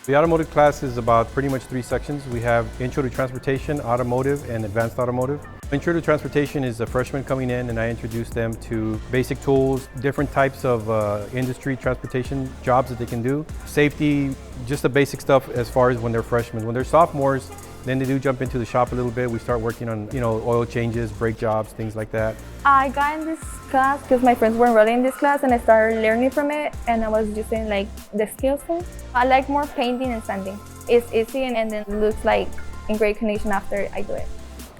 The automotive class is about pretty much 3 sections. We have Intro to Transportation, Automotive, and Advanced Automotive. Intro to Transportation is a freshman coming in, and I introduce them to basic tools, different types of industry transportation jobs that they can do. Safety, just the basic stuff as far as when they're freshmen. When they're sophomores, then they do jump into the shop a little bit. We start working on, oil changes, brake jobs, things like that. I got in this class because my friends were enrolling in this class and I started learning from it, and I was using the skills thing. I like more painting and sanding. It's easy and then looks like in great condition after I do it.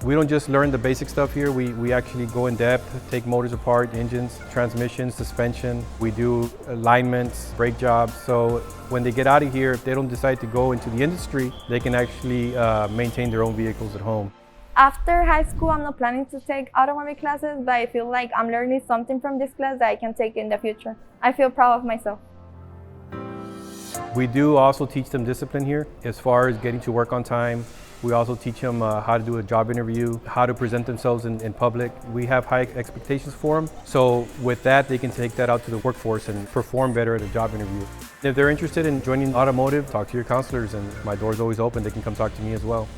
We don't just learn the basic stuff here, we actually go in depth, take motors apart, engines, transmissions, suspension. We do alignments, brake jobs. So when they get out of here, if they don't decide to go into the industry, they can actually maintain their own vehicles at home. After high school, I'm not planning to take automobile classes, but I feel like I'm learning something from this class that I can take in the future. I feel proud of myself. We do also teach them discipline here as far as getting to work on time. We also teach them how to do a job interview, how to present themselves in public. We have high expectations for them. So with that, they can take that out to the workforce and perform better at a job interview. If they're interested in joining automotive, talk to your counselors, and my door's always open. They can come talk to me as well.